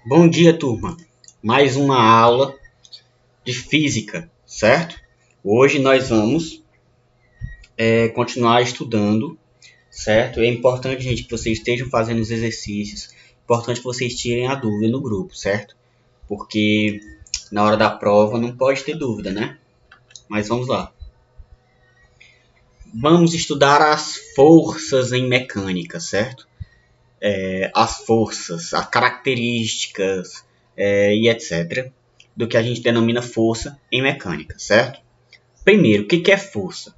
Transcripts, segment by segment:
Bom dia, turma. Mais uma aula de física, certo? Hoje nós vamos continuar estudando, certo? É importante, gente, que vocês estejam fazendo os exercícios. É importante que vocês tirem a dúvida no grupo, certo? Porque na hora da prova não pode ter dúvida, né? Mas vamos lá. Vamos estudar as forças em mecânica, certo? As forças, as características e etc. do que a gente denomina força em mecânica, certo? Primeiro, o que é força?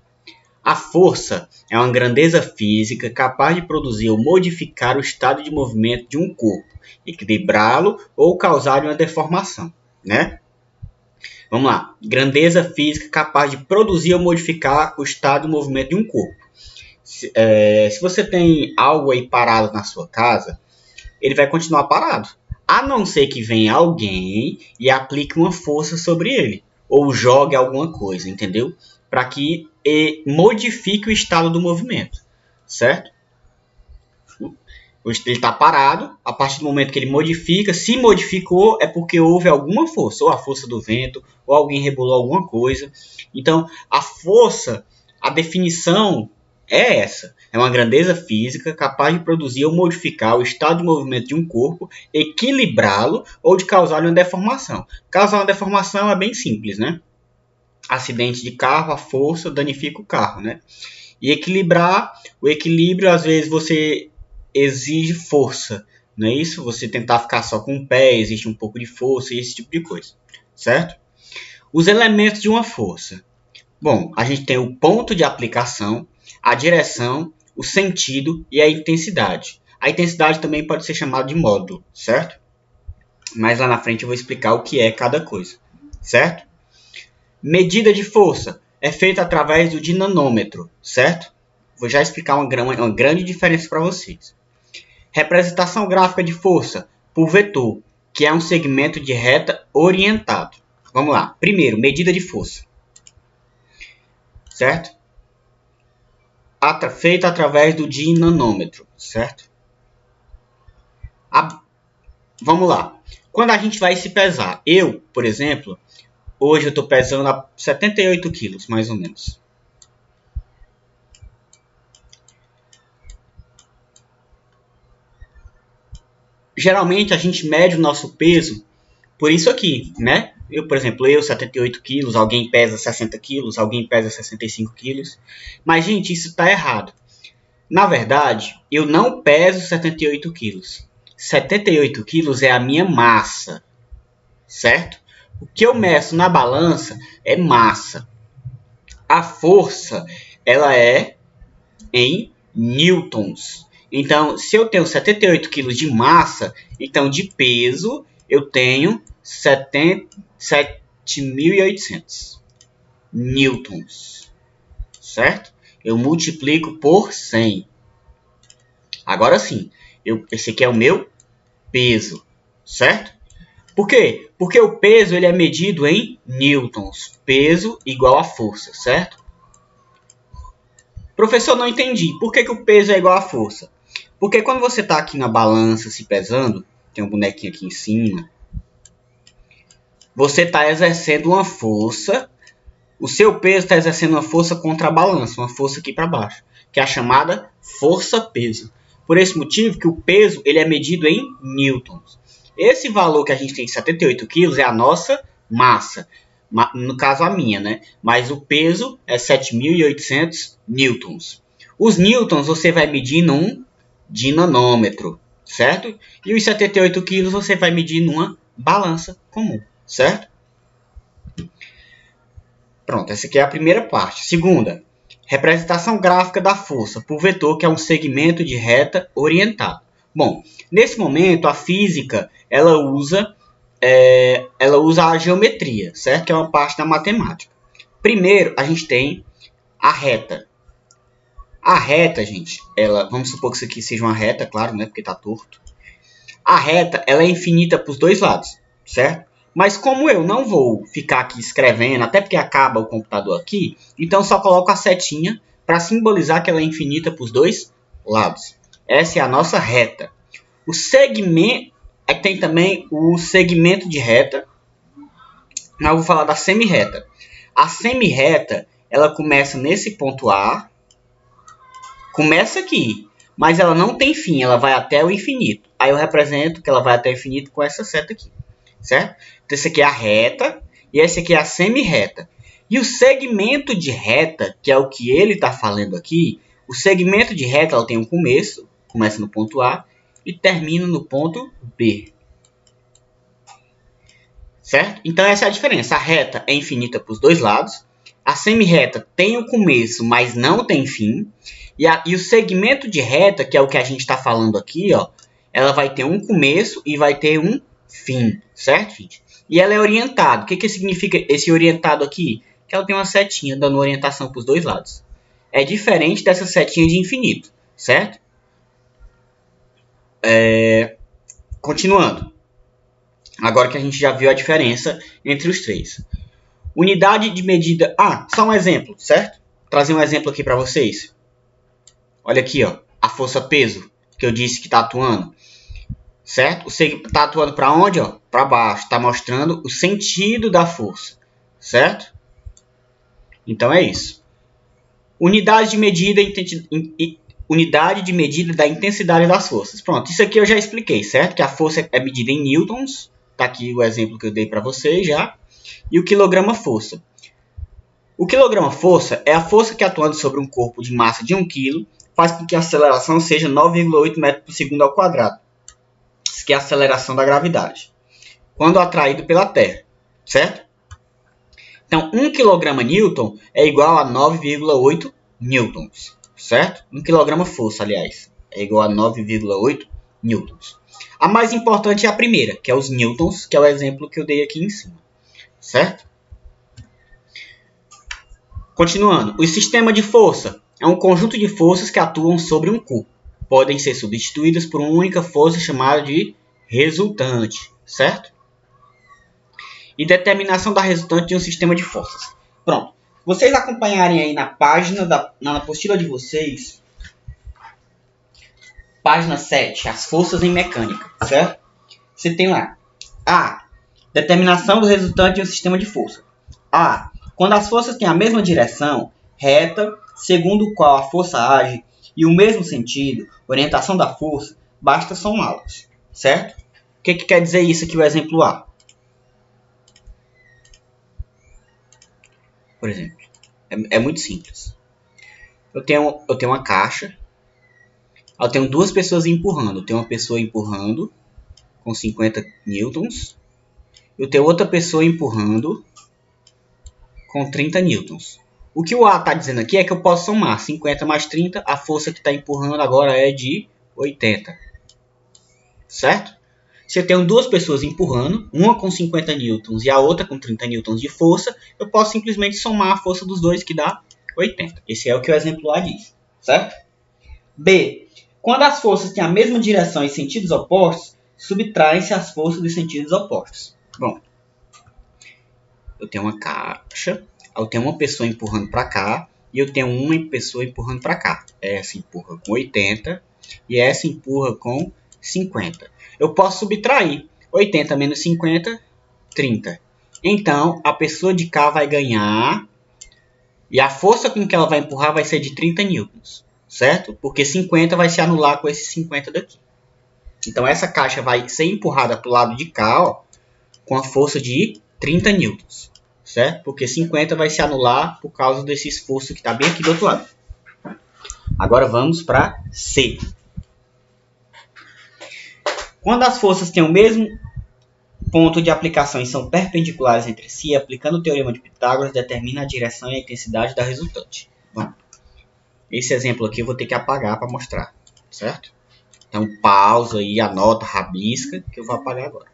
A força é uma grandeza física capaz de produzir ou modificar o estado de movimento de um corpo, equilibrá-lo ou causar uma deformação, né? Vamos lá. Grandeza física capaz de produzir ou modificar o estado de movimento de um corpo. Se você tem algo aí parado na sua casa, ele vai continuar parado. A não ser que venha alguém e aplique uma força sobre ele. Ou jogue alguma coisa, entendeu? Para que modifique o estado do movimento. Certo? Ele está parado. A partir do momento que ele modifica, se modificou, é porque houve alguma força. Ou a força do vento, ou alguém rebolou alguma coisa. Então, a força, a definição é essa. É uma grandeza física capaz de produzir ou modificar o estado de movimento de um corpo, equilibrá-lo ou de causar uma deformação. Causar uma deformação é bem simples, né? Acidente de carro, a força danifica o carro, né? E equilibrar, o equilíbrio, às vezes você exige força, não é isso? Você tentar ficar só com o pé, existe um pouco de força e esse tipo de coisa, certo? Os elementos de uma força. Bom, a gente tem o ponto de aplicação, a direção, o sentido e a intensidade. A intensidade também pode ser chamada de módulo, certo? Mas lá na frente eu vou explicar o que é cada coisa, certo? Medida de força é feita através do dinamômetro, certo? Vou já explicar uma grande diferença para vocês. Representação gráfica de força por vetor, que é um segmento de reta orientado. Vamos lá. Primeiro, medida de força, certo? Feita através do dinamômetro, certo? Vamos lá. Quando a gente vai se pesar, eu, por exemplo, hoje eu estou pesando 78 quilos, mais ou menos. Geralmente a gente mede o nosso peso por isso aqui, né? Por exemplo, 78 quilos, alguém pesa 60 quilos, alguém pesa 65 quilos. Mas, gente, isso está errado. Na verdade, eu não peso 78 quilos. 78 quilos é a minha massa, certo? O que eu meço na balança é massa. A força, ela é em newtons. Então, se eu tenho 78 quilos de massa, então de peso eu tenho 7.800 newtons, certo? Eu multiplico por 100. Agora sim, esse aqui é o meu peso, certo? Por quê? Porque o peso ele é medido em newtons. Peso igual a força, certo? Professor, não entendi. Por que o peso é igual à força? Porque quando você está aqui na balança se pesando, tem um bonequinho aqui em cima, você está exercendo uma força, o seu peso está exercendo uma força contra a balança, uma força aqui para baixo, que é a chamada força-peso. Por esse motivo que o peso ele é medido em newtons. Esse valor que a gente tem, 78 quilos, é a nossa massa. No caso a minha, né? Mas o peso é 7.800 newtons. Os newtons você vai medir num dinamômetro, certo? E os 78 quilos você vai medir numa balança comum, certo? Pronto, essa aqui é a primeira parte. Segunda, representação gráfica da força por vetor, que é um segmento de reta orientado. Bom, nesse momento a física ela usa a geometria, certo? Que é uma parte da matemática. Primeiro, a gente tem a reta. A reta, gente, vamos supor que isso aqui seja uma reta, claro, né? Porque está torto. A reta ela é infinita para os dois lados, certo? Mas como eu não vou ficar aqui escrevendo, até porque acaba o computador aqui, então só coloco a setinha para simbolizar que ela é infinita para os dois lados. Essa é a nossa reta. O segmento, Aí tem também o segmento de reta. Mas eu vou falar da semi-reta. A semi-reta, ela começa nesse ponto A. Começa aqui, mas ela não tem fim, ela vai até o infinito. Aí eu represento que ela vai até o infinito com essa seta aqui, certo? Então essa aqui é a reta e essa aqui é a semi-reta. E o segmento de reta, que é o que ele está falando aqui, o segmento de reta ela tem um começo, começa no ponto A e termina no ponto B. Certo? Então essa é a diferença. A reta é infinita para os dois lados. A semi-reta tem um começo, mas não tem fim. E o segmento de reta, que é o que a gente está falando aqui, ó, ela vai ter um começo e vai ter um fim. Certo, gente? E ela é orientada. O que significa esse orientado aqui? Que ela tem uma setinha dando orientação para os dois lados. É diferente dessa setinha de infinito. Certo? Continuando. Agora que a gente já viu a diferença entre os três. Unidade de medida... só um exemplo, certo? Vou trazer um exemplo aqui para vocês. Olha aqui, ó, a força peso, que eu disse que está atuando. Certo? Está atuando para onde? Para baixo. Está mostrando o sentido da força. Certo? Então é isso. Unidade de medida da intensidade das forças. Pronto, isso aqui eu já expliquei, certo? Que a força é medida em newtons. Está aqui o exemplo que eu dei para vocês já. E o quilograma-força. O quilograma-força é a força que, atuando sobre um corpo de massa de 1 kg, faz com que a aceleração seja 9,8 metros por segundo ao quadrado. Isso que é a aceleração da gravidade. Quando atraído pela Terra. Certo? Então, 1 kg-newton é igual a 9,8 newtons. Certo? 1 kg-força, aliás, é igual a 9,8 newtons. A mais importante é a primeira, que é os newtons, que é o exemplo que eu dei aqui em cima. Certo? Continuando. O sistema de força é um conjunto de forças que atuam sobre um corpo. Podem ser substituídas por uma única força chamada de resultante. Certo? E determinação da resultante de um sistema de forças. Pronto. Vocês acompanharem aí na página, na apostila de vocês, página 7, as forças em mecânica, certo? Você tem lá A, determinação do resultante de um sistema de força. A, quando as forças têm a mesma direção, reta, segundo o qual a força age, e o mesmo sentido, orientação da força, basta somá-las, certo? O que quer dizer isso aqui, o exemplo A? Por exemplo, é muito simples. Eu tenho uma caixa. Eu tenho duas pessoas empurrando. Eu tenho uma pessoa empurrando com 50 newtons. Eu tenho outra pessoa empurrando com 30 newtons. O que o A está dizendo aqui é que eu posso somar 50 mais 30. A força que está empurrando agora é de 80. Certo? Se eu tenho duas pessoas empurrando, uma com 50 newtons e a outra com 30 newtons de força, eu posso simplesmente somar a força dos dois, que dá 80. Esse é o que o exemplo A diz. Certo? B. Quando as forças têm a mesma direção e sentidos opostos, subtraem-se as forças dos sentidos opostos. Bom, eu tenho uma caixa, eu tenho uma pessoa empurrando para cá e eu tenho uma pessoa empurrando para cá. Essa empurra com 80 e essa empurra com 50. Eu posso subtrair 80 menos 50, 30. Então, a pessoa de cá vai ganhar e a força com que ela vai empurrar vai ser de 30 newtons. Certo? Porque 50 vai se anular com esse 50 daqui. Então, essa caixa vai ser empurrada para o lado de cá, ó, com a força de 30 newtons. Certo? Porque 50 vai se anular por causa desse esforço que está bem aqui do outro lado. Agora vamos para C. Quando as forças têm o mesmo ponto de aplicação e são perpendiculares entre si, aplicando o teorema de Pitágoras, determina a direção e a intensidade da resultante. Bom, esse exemplo aqui eu vou ter que apagar para mostrar, certo? Então pausa aí, anota, rabisca, que eu vou apagar agora.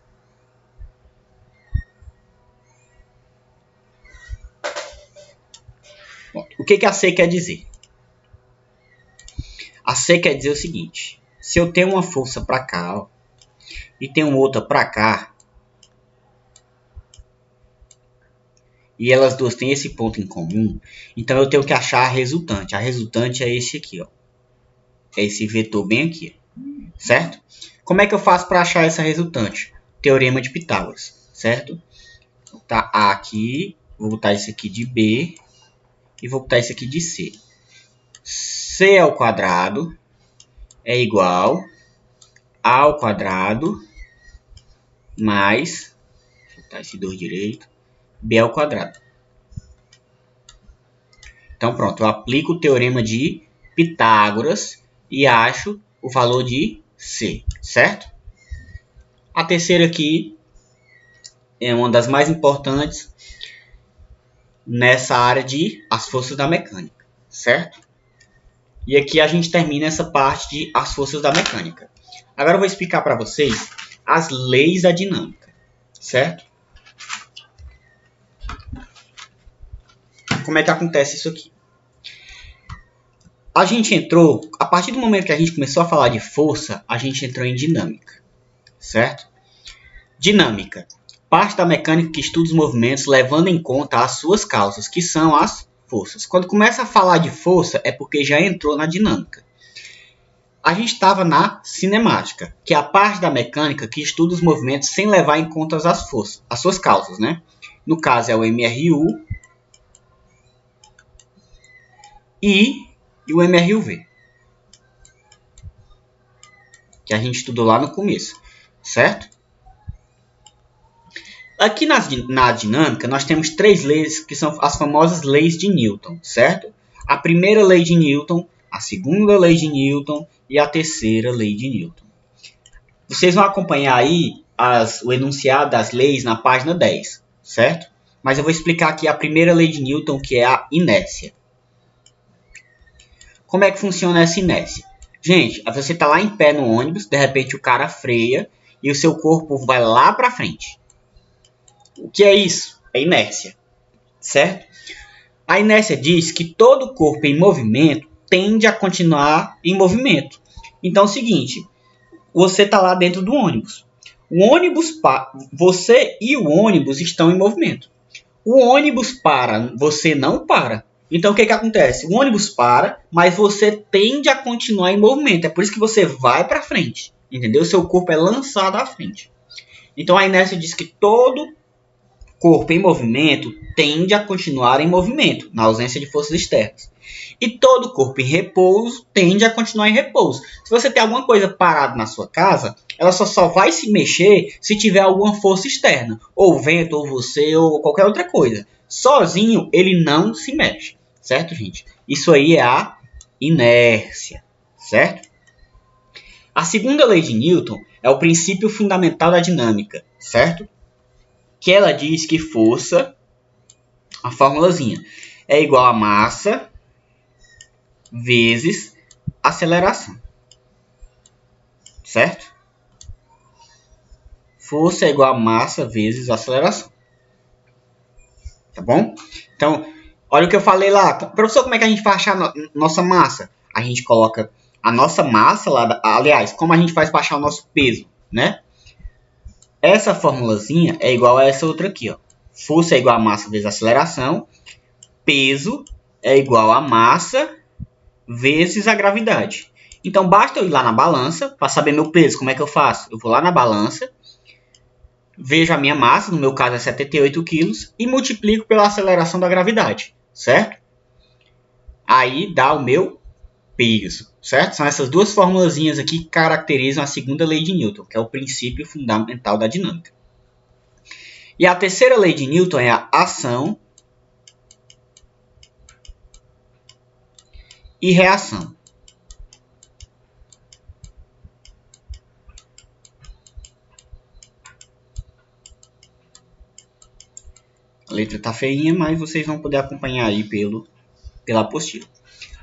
Bom, o que a C quer dizer? A C quer dizer o seguinte: se eu tenho uma força para cá, ó, e tenho outra para cá, e elas duas têm esse ponto em comum, então eu tenho que achar a resultante. A resultante é esse aqui, ó. É esse vetor bem aqui, certo? Como é que eu faço para achar essa resultante? Teorema de Pitágoras, certo? Vou botar A aqui, vou botar isso aqui de B e vou botar isso aqui de C. C ao quadrado é igual A ao quadrado mais, vou botar esse 2 direito, B ao quadrado. Então pronto, eu aplico o teorema de Pitágoras e acho o valor de C, certo? A terceira aqui é uma das mais importantes nessa área de as forças da mecânica, certo? E aqui a gente termina essa parte de as forças da mecânica. Agora eu vou explicar para vocês as leis da dinâmica, certo? Como é que acontece isso aqui? A gente entrou, a partir do momento que a gente começou a falar de força, a gente entrou em dinâmica, certo? Dinâmica, parte da mecânica que estuda os movimentos levando em conta as suas causas, que são as forças. Quando começa a falar de força, é porque já entrou na dinâmica. A gente estava na cinemática, que é a parte da mecânica que estuda os movimentos sem levar em conta as forças, as suas causas, né? No caso é o MRU e o MRUV, que a gente estudou lá no começo, certo? Aqui na dinâmica, nós temos 3 leis, que são as famosas leis de Newton, certo? A primeira lei de Newton, a segunda lei de Newton e a terceira lei de Newton. Vocês vão acompanhar aí o enunciado das leis na página 10, certo? Mas eu vou explicar aqui a primeira lei de Newton, que é a inércia. Como é que funciona essa inércia? Gente, você está lá em pé no ônibus, de repente o cara freia e o seu corpo vai lá para frente. O que é isso? É inércia, certo? A inércia diz que todo corpo em movimento tende a continuar em movimento. Então é o seguinte, você está lá dentro do ônibus. Você e o ônibus estão em movimento. O ônibus para, você não para. Então o que acontece? O ônibus para, mas você tende a continuar em movimento. É por isso que você vai para frente. Entendeu? Seu corpo é lançado à frente. Então a inércia diz que todo corpo em movimento tende a continuar em movimento, na ausência de forças externas. E todo corpo em repouso tende a continuar em repouso. Se você tem alguma coisa parada na sua casa, ela só vai se mexer se tiver alguma força externa. Ou o vento, ou você, ou qualquer outra coisa. Sozinho, ele não se mexe. Certo, gente? Isso aí é a inércia. Certo? A segunda lei de Newton é o princípio fundamental da dinâmica. Certo? Que ela diz que força, a formulazinha, é igual a massa vezes aceleração. Certo? Força é igual a massa vezes aceleração. Tá bom? Então, olha o que eu falei lá. Professor, como é que a gente vai achar nossa massa? A gente coloca a nossa massa lá, aliás, como a gente faz para achar o nosso peso, né? Essa formulazinha é igual a essa outra aqui, ó. Força é igual a massa vezes aceleração. Peso é igual a massa vezes a gravidade. Então, basta eu ir lá na balança para saber meu peso. Como é que eu faço? Eu vou lá na balança, vejo a minha massa, no meu caso é 78 kg, e multiplico pela aceleração da gravidade, certo? Aí dá o meu peso, certo? São essas duas formulazinhas aqui que caracterizam a segunda lei de Newton, que é o princípio fundamental da dinâmica. E a terceira lei de Newton é a ação e reação. A letra está feinha, mas vocês vão poder acompanhar aí pela apostila.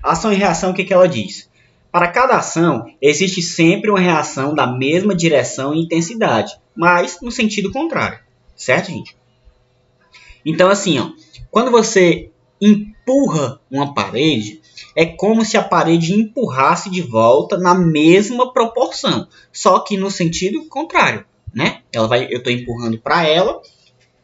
A ação e reação, o que ela diz? Para cada ação, existe sempre uma reação da mesma direção e intensidade, mas no sentido contrário. Certo, gente? Então, assim, ó, quando você empurra uma parede, é como se a parede empurrasse de volta na mesma proporção, só que no sentido contrário, né? Eu estou empurrando para ela,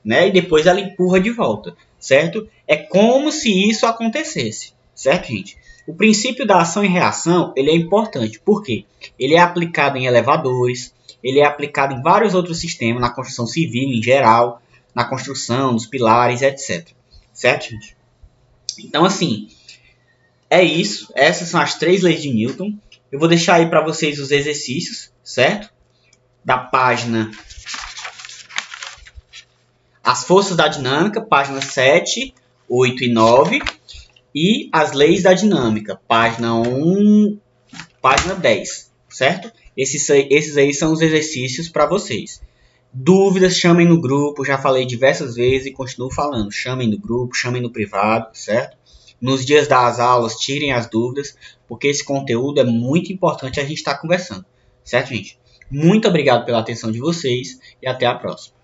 né? E depois ela empurra de volta, certo? É como se isso acontecesse, certo, gente? O princípio da ação e reação, ele é importante. Por quê? Ele é aplicado em elevadores, ele é aplicado em vários outros sistemas, na construção civil em geral, na construção, nos pilares, etc. Certo, gente? Então, assim, é isso. Essas são as 3 leis de Newton. Eu vou deixar aí para vocês os exercícios, certo? Da página As Forças da Dinâmica, página 7, 8 e 9. E as leis da dinâmica, página 1, página 10, certo? Esses aí são os exercícios para vocês. Dúvidas, chamem no grupo, já falei diversas vezes e continuo falando. Chamem no grupo, chamem no privado, certo? Nos dias das aulas, tirem as dúvidas, porque esse conteúdo é muito importante a gente estar conversando, certo, gente? Muito obrigado pela atenção de vocês e até a próxima.